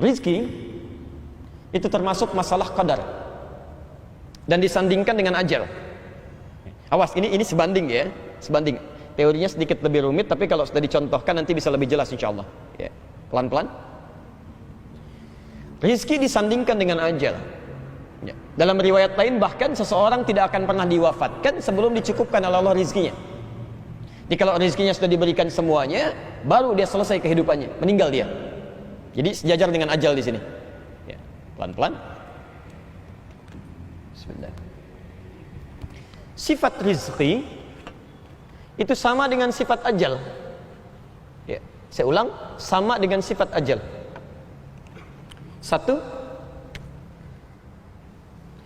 rizki itu termasuk masalah qadar dan disandingkan dengan ajal. Awas, ini sebanding ya, sebanding. Teorinya sedikit lebih rumit, tapi kalau sudah dicontohkan nanti bisa lebih jelas insyaallah. Ya, pelan-pelan. Rizki disandingkan dengan ajal. Ya. Dalam riwayat lain bahkan seseorang tidak akan pernah diwafatkan sebelum dicukupkan oleh Allah rizkinya. Jadi kalau rizkinya sudah diberikan semuanya, baru dia selesai kehidupannya, meninggal dia. Jadi sejajar dengan ajal di sini. Ya, pelan-pelan. Sebentar. Sifat rizki itu sama dengan sifat ajal. Ya, saya ulang, sama dengan sifat ajal. Satu,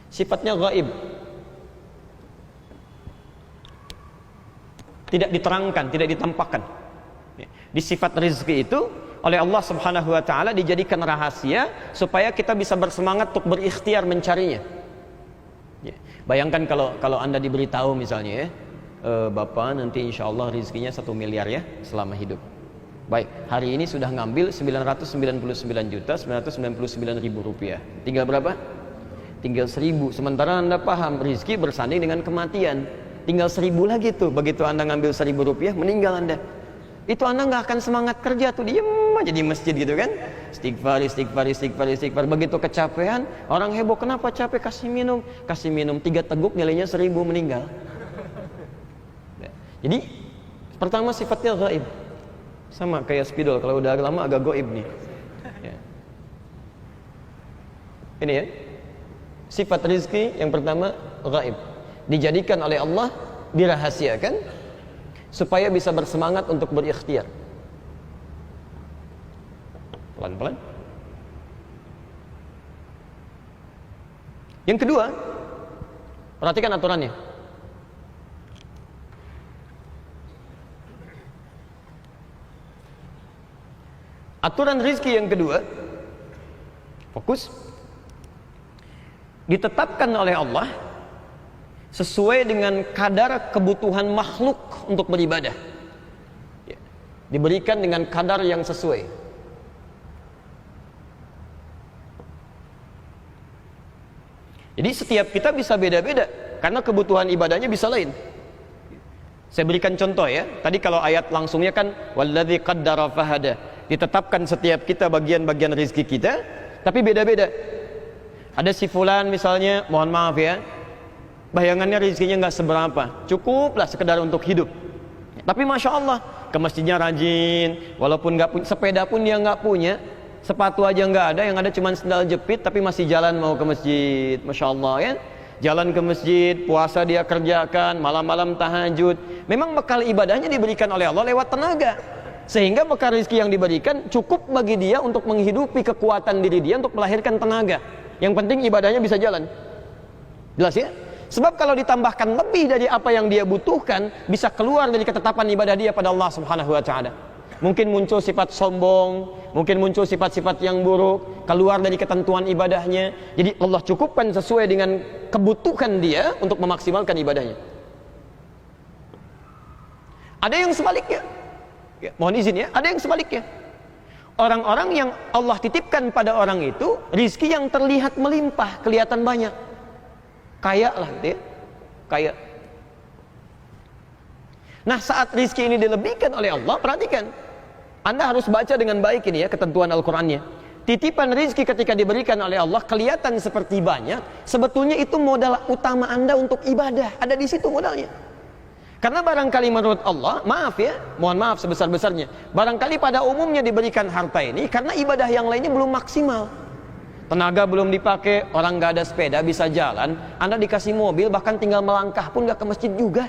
sifatnya gaib, tidak diterangkan, tidak ditampakkan. Di sifat rizki itu oleh Allah Subhanahu wa ta'ala dijadikan rahasia supaya kita bisa bersemangat untuk berikhtiar mencarinya. Ya. Bayangkan kalau Anda diberitahu misalnya ya, Bapak nanti insya Allah rizkinya 1 miliar ya selama hidup. Baik, hari ini sudah ngambil 999.999.000 rupiah. Tinggal berapa? Tinggal 1.000. Sementara Anda paham rizki bersanding dengan kematian. Tinggal 1.000 lagi tuh. Begitu Anda ngambil 1.000 rupiah, meninggal Anda. Itu Anda nggak akan semangat kerja tuh, diem aja di masjid gitu kan. Istighfar, istighfar, istighfar, istighfar. Begitu kecapean, orang heboh, kenapa capek? Kasih minum. Kasih minum 3 teguk nilainya 1.000, meninggal. Jadi pertama sifatnya gaib, sama kayak spidol, kalau udah lama agak goib nih ya. Ini ya, sifat rizki yang pertama gaib, dijadikan oleh Allah, dirahasiakan supaya bisa bersemangat untuk berikhtiar. Pelan-pelan. Yang kedua, perhatikan aturannya. Aturan rizki yang kedua, fokus, ditetapkan oleh Allah sesuai dengan kadar kebutuhan makhluk untuk beribadah ya. Diberikan dengan kadar yang sesuai. Jadi setiap kita bisa beda-beda karena kebutuhan ibadahnya bisa lain. Saya berikan contoh ya. Tadi kalau ayat langsungnya kan walladzi qaddara fahada, ditetapkan setiap kita bagian-bagian rezeki kita, tapi beda-beda. Ada si fulan misalnya, mohon maaf ya, bayangannya rezekinya nggak seberapa, cukuplah sekedar untuk hidup. Tapi masya Allah, ke masjidnya rajin, walaupun nggak punya sepeda pun dia nggak punya, sepatu aja nggak ada, yang ada cuma sendal jepit, tapi masih jalan mau ke masjid, masya Allah ya. Jalan ke masjid, puasa dia kerjakan, malam-malam tahajud. Memang bekal ibadahnya diberikan oleh Allah lewat tenaga, sehingga bekal rezeki yang diberikan cukup bagi dia untuk menghidupi kekuatan diri dia untuk melahirkan tenaga. Yang penting ibadahnya bisa jalan. Jelas ya? Sebab kalau ditambahkan lebih dari apa yang dia butuhkan, bisa keluar dari ketetapan ibadah dia pada Allah Subhanahu wa ta'ala. Mungkin muncul sifat sombong, mungkin muncul sifat-sifat yang buruk, keluar dari ketentuan ibadahnya. Jadi Allah cukupkan sesuai dengan kebutuhan dia untuk memaksimalkan ibadahnya. Ada yang sebaliknya ya, mohon izin ya, ada yang sebaliknya. Orang-orang yang Allah titipkan pada orang itu rizki yang terlihat melimpah, kelihatan banyak, kaya lah gitu ya, kaya. Nah saat rizki ini dilebihkan oleh Allah, perhatikan, Anda harus baca dengan baik ini ya ketentuan Al-Qur'annya. Titipan rizki ketika diberikan oleh Allah kelihatan seperti banyak, sebetulnya itu modal utama Anda untuk ibadah, ada di situ modalnya. Karena barangkali menurut Allah, maaf ya, mohon maaf sebesar-besarnya, barangkali pada umumnya diberikan harta ini karena ibadah yang lainnya belum maksimal. Tenaga belum dipakai, orang gak ada sepeda bisa jalan, Anda dikasih mobil bahkan tinggal melangkah pun gak ke masjid juga.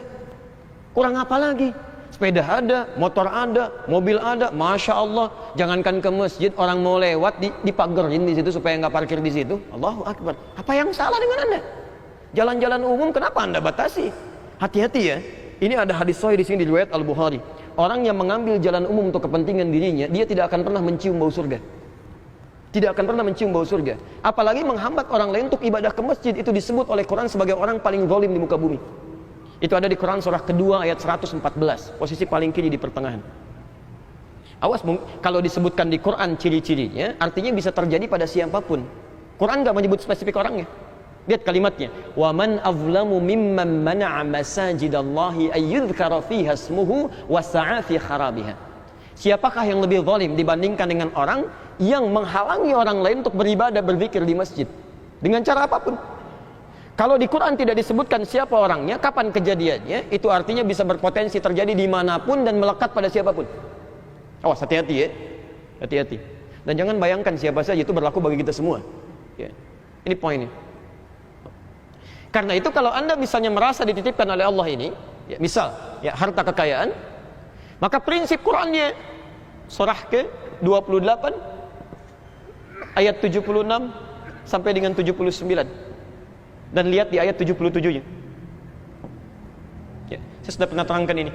Kurang apa lagi? Sepeda ada, motor ada, mobil ada, masya Allah. Jangankan ke masjid, orang mau lewat dipagerin di situ supaya nggak parkir di situ. Allahu Akbar. Apa yang salah dengan Anda? Jalan-jalan umum kenapa Anda batasi? Hati-hati ya. Ini ada hadis sahih di sini di riwayat Al-Bukhari. Orang yang mengambil jalan umum untuk kepentingan dirinya, dia tidak akan pernah mencium bau surga. Tidak akan pernah mencium bau surga. Apalagi menghambat orang lain untuk ibadah ke masjid, itu disebut oleh Quran sebagai orang paling zalim di muka bumi. Itu ada di Quran surah kedua ayat 114, posisi paling kiri di pertengahan. Awas, kalau disebutkan di Quran ciri-cirinya, artinya bisa terjadi pada siapapun. Quran nggak menyebut spesifik orangnya. Lihat kalimatnya, wa man azlamu mimman mana'a masajidallahi ayyudhkara fiha ismuhu wa sa'a fi kharabiha. Siapakah yang lebih zalim dibandingkan dengan orang yang menghalangi orang lain untuk beribadah, berzikir di masjid dengan cara apapun? Kalau di Quran tidak disebutkan siapa orangnya, kapan kejadiannya, itu artinya bisa berpotensi terjadi dimanapun dan melekat pada siapapun. Awas, hati-hati ya, hati-hati. Dan jangan bayangkan siapa saja, itu berlaku bagi kita semua. Ya. Ini poinnya. Karena itu kalau Anda misalnya merasa dititipkan oleh Allah ini, ya, misal ya, harta kekayaan, maka prinsip Qurannya surah ke-28 ayat 76 sampai dengan 79. Dan lihat di ayat 77-nya. Ya, saya sudah pernah terangkan ini.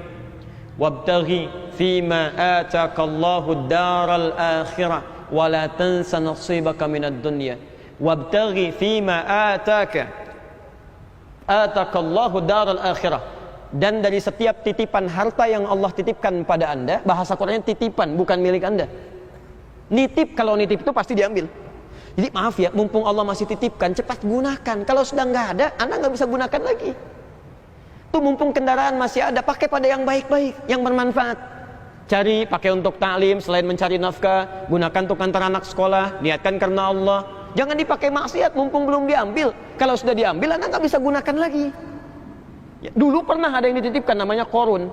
Wabtaghi fima atakallahu daral akhirah wa la tansa nasibaka minad dunya. Wabtaghi fima atakallahu daral akhirah. Dan dari setiap titipan harta yang Allah titipkan pada Anda, bahasa Qurannya titipan, bukan milik Anda. Nitip, kalau nitip itu pasti diambil. Jadi maaf ya, mumpung Allah masih titipkan, cepat gunakan. Kalau sudah nggak ada, Anda nggak bisa gunakan lagi. Tuh, mumpung kendaraan masih ada, pakai pada yang baik-baik, yang bermanfaat. Cari, pakai untuk taklim, selain mencari nafkah, gunakan untuk antar anak sekolah, niatkan karena Allah. Jangan dipakai maksiat, mumpung belum diambil. Kalau sudah diambil, Anda nggak bisa gunakan lagi. Ya, dulu pernah ada yang dititipkan, namanya Qarun.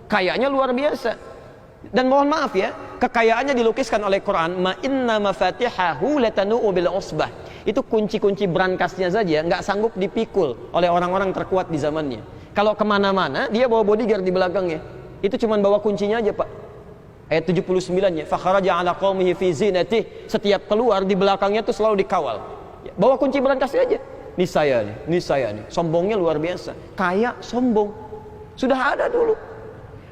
Kayaknya luar biasa. Dan mohon maaf ya, kekayaannya dilukiskan oleh Quran, ma inna mafatihahu latanu'u bil usbah. Itu kunci-kunci berangkasnya saja nggak sanggup dipikul oleh orang-orang terkuat di zamannya. Kalau kemana-mana dia bawa bodyguard di belakangnya. Itu cuma bawa kuncinya aja, Pak. Ayat 79-nya, fa kharaja ala qaumihi fi zinatihi. Setiap keluar di belakangnya itu selalu dikawal. Ya, bawa kunci berangkasnya aja. Ini saya nih, ini saya nih. Sombongnya luar biasa. Kaya sombong. Sudah ada dulu.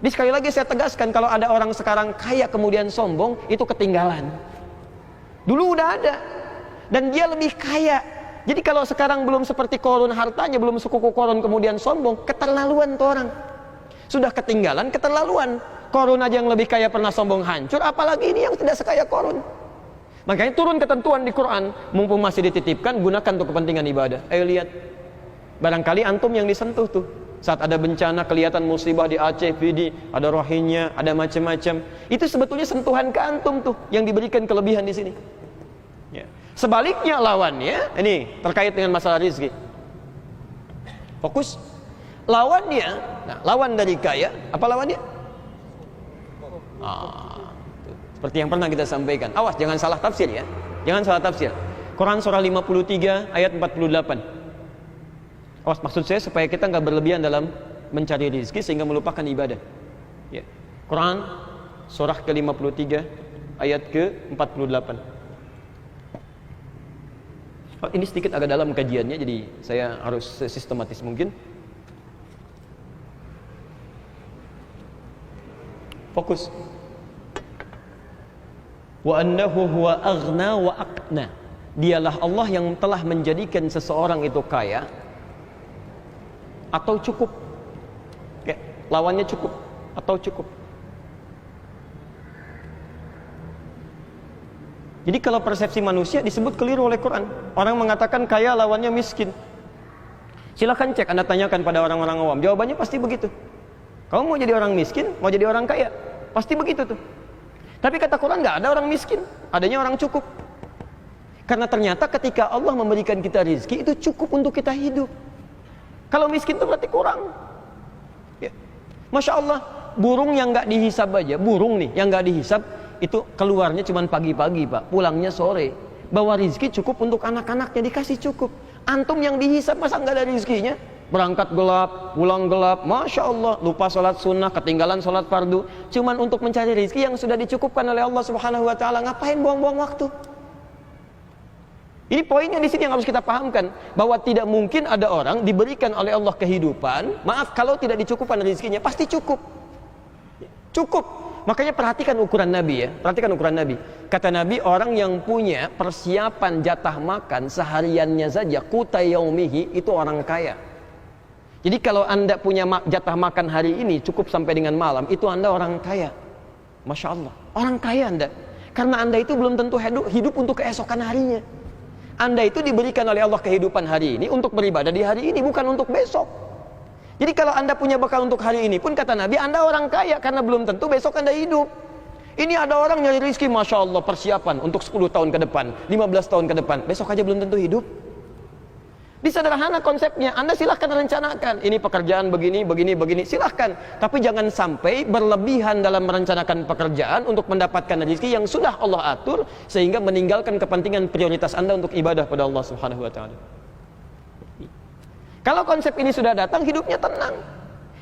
Jadi sekali lagi saya tegaskan, kalau ada orang sekarang kaya kemudian sombong, itu ketinggalan. Dulu udah ada. Dan dia lebih kaya. Jadi kalau sekarang belum seperti Qarun hartanya, belum sekuku Qarun kemudian sombong, keterlaluan tuh orang. Sudah ketinggalan, keterlaluan. Qarun aja yang lebih kaya pernah sombong hancur, apalagi ini yang tidak sekaya Qarun. Makanya turun ketentuan di Quran, mumpung masih dititipkan, gunakan untuk kepentingan ibadah. Ayo lihat. Barangkali antum yang disentuh tuh. Saat ada bencana, kelihatan musibah di Aceh, ada Rohingya, ada macam-macam. Itu sebetulnya sentuhan ke antum tuh, yang diberikan kelebihan di sini. Ya. Sebaliknya lawannya, ini terkait dengan masalah rizki. Fokus. Lawannya, nah, lawan dari kaya, apa lawannya? Seperti yang pernah kita sampaikan. Awas, jangan salah tafsir ya. Jangan salah tafsir. Quran surah 53 ayat 48. Awas, maksud saya supaya kita nggak berlebihan dalam mencari rizki sehingga melupakan ibadah. Ya. Quran surah ke-53 ayat ke-48. Ini sedikit agak dalam kajiannya, jadi saya harus sistematis mungkin. Fokus. Wa annahu huwa aghna wa aqna. Dialah Allah yang telah menjadikan seseorang itu kaya atau cukup. Ya, lawannya cukup atau cukup. Jadi kalau persepsi manusia disebut keliru oleh Quran. Orang mengatakan kaya lawannya miskin. Silakan cek, Anda tanyakan pada orang-orang awam. Jawabannya pasti begitu. Kamu mau jadi orang miskin, mau jadi orang kaya, pasti begitu tuh. Tapi kata Quran nggak ada orang miskin, adanya orang cukup. Karena ternyata ketika Allah memberikan kita rizki, itu cukup untuk kita hidup. Kalau miskin itu berarti kurang. Ya. Masya Allah, burung yang nggak dihisab aja, burung nih yang nggak dihisab, itu keluarnya cuma pagi-pagi Pak, pulangnya sore. Bawa rizki cukup untuk anak-anaknya, dikasih cukup. Antum yang dihisab masa nggak ada rizkinya? Berangkat gelap, pulang gelap, Masya Allah, lupa sholat sunnah, ketinggalan sholat fardu, cuman untuk mencari rizki yang sudah dicukupkan oleh Allah Subhanahu Wa Taala. Ngapain buang-buang waktu? Ini poinnya di sini yang harus kita pahamkan, bahwa tidak mungkin ada orang diberikan oleh Allah kehidupan, maaf, kalau tidak dicukupkan rizkinya, pasti cukup. Cukup. Makanya perhatikan ukuran Nabi ya, perhatikan ukuran Nabi. Kata Nabi, orang yang punya persiapan jatah makan sehariannya saja, quta yaumihi, itu orang kaya. Jadi kalau Anda punya jatah makan hari ini cukup sampai dengan malam, itu Anda orang kaya. Masya Allah. Orang kaya Anda. Karena Anda itu belum tentu hidup untuk keesokan harinya. Anda itu diberikan oleh Allah kehidupan hari ini untuk beribadah di hari ini, bukan untuk besok. Jadi kalau Anda punya bekal untuk hari ini pun, kata Nabi, Anda orang kaya karena belum tentu besok Anda hidup. Ini ada orang nyari rezeki, Masya Allah, persiapan untuk 10 tahun ke depan, 15 tahun ke depan, besok aja belum tentu hidup. Disederhana konsepnya, Anda silahkan rencanakan, ini pekerjaan begini, silahkan. Tapi jangan sampai berlebihan dalam merencanakan pekerjaan untuk mendapatkan rezeki yang sudah Allah atur, sehingga meninggalkan kepentingan prioritas Anda untuk ibadah pada Allah Subhanahu wa Ta'ala. Kalau konsep ini sudah datang, hidupnya tenang.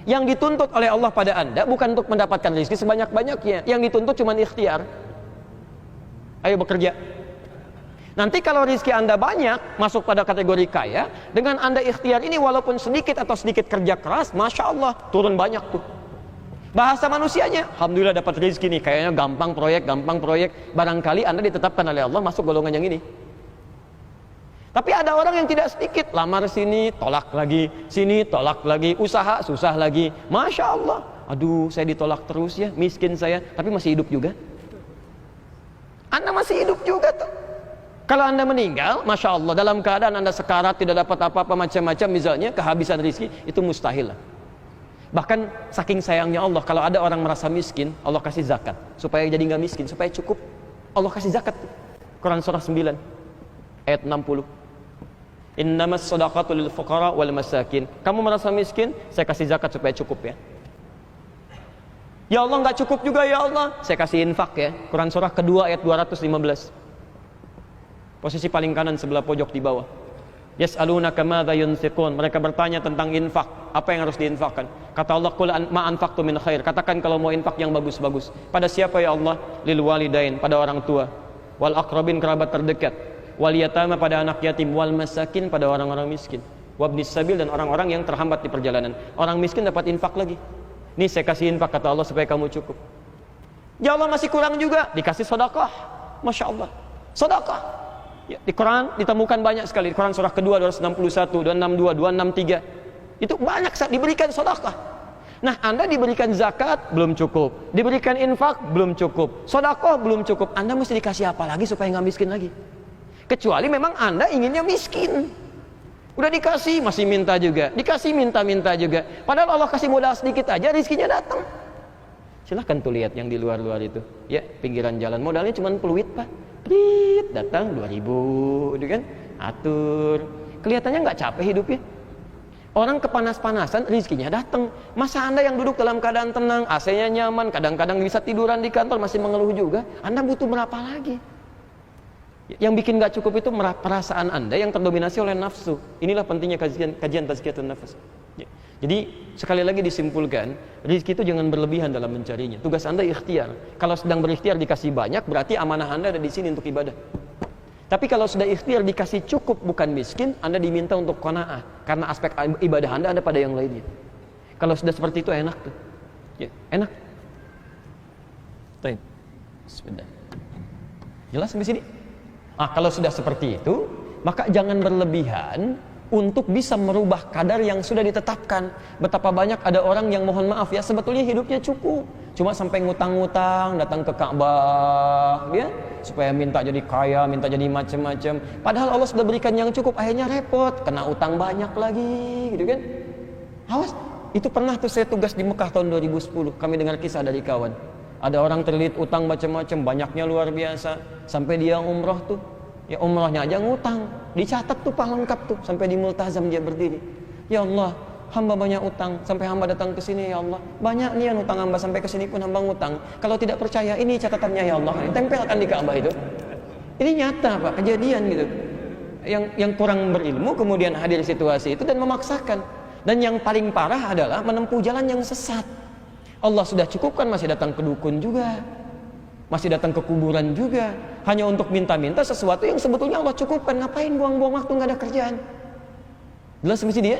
Yang dituntut oleh Allah pada Anda bukan untuk mendapatkan rezeki sebanyak-banyaknya, yang dituntut cuma ikhtiar. Ayo bekerja. Nanti kalau rezeki Anda banyak, masuk pada kategori kaya, dengan Anda ikhtiar ini walaupun sedikit atau sedikit kerja keras, Masya Allah, turun banyak tuh. Bahasa manusianya, Alhamdulillah dapat rezeki nih, kayaknya gampang proyek. Barangkali Anda ditetapkan oleh Allah masuk golongan yang ini. Tapi ada orang yang tidak sedikit, lamar sini, tolak lagi, sini, tolak lagi, usaha, susah lagi. Masya Allah, aduh saya ditolak terus ya, miskin saya, tapi masih hidup juga. Anda masih hidup juga tuh. Kalau Anda meninggal, Masya Allah, dalam keadaan Anda sekarat, tidak dapat apa-apa macam-macam, misalnya kehabisan rezeki, itu mustahil lah. Bahkan saking sayangnya Allah, kalau ada orang merasa miskin, Allah kasih zakat supaya jadi nggak miskin, supaya cukup. Allah kasih zakat. Quran surah 9 ayat 60. Innamas shadaqatu lil fuqara wal masakin. Kamu merasa miskin, saya kasih zakat supaya cukup ya. Ya Allah, nggak cukup juga ya Allah, saya kasih infak ya. Quran surah kedua ayat 215. Posisi paling kanan sebelah pojok di bawah. Yas'alunaka madza yunfiqun. Mereka bertanya tentang infak, apa yang harus diinfakkan. Kata Allah, qul ma anfaqtu min khair. Katakan kalau mau infak yang bagus-bagus. Pada siapa ya Allah? Lil walidain, pada orang tua. Wal aqrabin, kerabat terdekat. Wal yatama, pada anak yatim. Wal masakin, pada orang-orang miskin. Wabnis sabil, dan orang-orang yang terhambat di perjalanan. Orang miskin dapat infak lagi. Nih saya kasih infak, kata Allah, supaya kamu cukup. Ya Allah, masih kurang juga, dikasih sedekah. Masya Allah, sedekah. Ya, di Quran ditemukan banyak sekali. Di Quran surah kedua 261, 262, 263. Itu banyak diberikan sedekah. Nah, Anda diberikan zakat belum cukup, diberikan infak belum cukup, sedekah belum cukup. Anda mesti dikasih apa lagi supaya nggak miskin lagi? Kecuali memang Anda inginnya miskin. Udah dikasih masih minta juga, dikasih minta juga. Padahal Allah kasih modal sedikit aja, rezekinya datang. Silahkan tuh lihat yang di luar-luar itu. Ya, pinggiran jalan modalnya cuma peluit, Pak. Prit, datang 2000, gitu kan? Atur. Kelihatannya nggak capek hidupnya. Orang kepanas-panasan, rezekinya datang. Masa Anda yang duduk dalam keadaan tenang, AC-nya nyaman, kadang-kadang bisa tiduran di kantor masih mengeluh juga? Anda butuh berapa lagi? Yang bikin nggak cukup itu perasaan Anda yang terdominasi oleh nafsu. Inilah pentingnya kajian tazkiyatun nafas. Jadi sekali lagi disimpulkan, rezeki itu jangan berlebihan dalam mencarinya. Tugas Anda ikhtiar. Kalau sedang berikhtiar dikasih banyak, berarti amanah Anda ada di sini untuk ibadah. Tapi kalau sudah ikhtiar dikasih cukup bukan miskin, Anda diminta untuk qanaah, karena aspek ibadah Anda ada pada yang lainnya. Kalau sudah seperti itu enak tuh. Ya, enak. Baik. Sebentar. Jelas sampai sini? Kalau sudah seperti itu, maka jangan berlebihan untuk bisa merubah kadar yang sudah ditetapkan. Betapa banyak ada orang yang mohon maaf ya, sebetulnya hidupnya cukup, cuma sampai ngutang-ngutang, datang ke Ka'bah ya, supaya minta jadi kaya, minta jadi macam-macam. Padahal Allah sudah berikan yang cukup, akhirnya repot, kena utang banyak lagi, gitu kan. Awas, itu pernah tuh saya tugas di Mekah tahun 2010, kami dengar kisah dari kawan. Ada orang terlilit utang macam-macam, banyaknya luar biasa, sampai dia umroh tuh. Ya umrahnya aja ngutang, dicatat tuh lengkap tuh, sampai di multazam dia berdiri. Ya Allah, hamba banyak utang, sampai hamba datang ke sini ya Allah. Banyak nih yang utang hamba, sampai ke sini pun hamba ngutang. Kalau tidak percaya, ini catatannya ya Allah. Tempelkan di Ka'bah itu. Ini nyata Pak, kejadian gitu. Yang kurang berilmu kemudian hadir situasi itu dan memaksakan. Dan yang paling parah adalah menempuh jalan yang sesat. Allah sudah cukupkan, masih datang ke dukun juga. Masih datang ke kuburan juga, hanya untuk minta-minta sesuatu yang sebetulnya Allah cukupkan. Ngapain buang-buang waktu, nggak ada kerjaan? Jelas mesti dia?